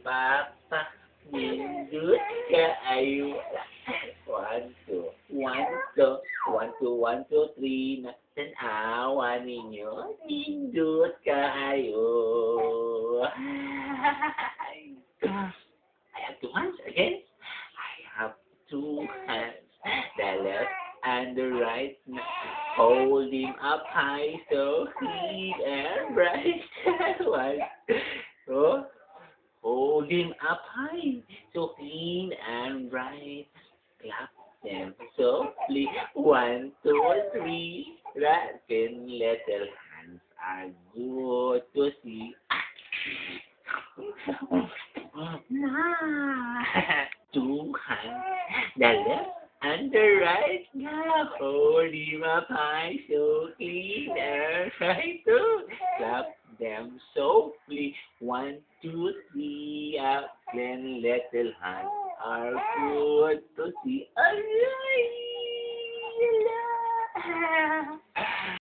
Papa, nindut ka ayo. One, two, one, two, one, two, one, two, three. Tanawa ninyo, nindut ka ayo. I have two hands again. I have two hands. The left and the right. Hold him up high so clean and bright. One. Oh, hold him up high so clean and bright. Clap them softly. One, two, three. Latin little hands are good to see. Two hands, the left and the right. Now hold him up high so clean and right. Two. Clap them softly. One, two, three. Up then little hands are good to see. Alright.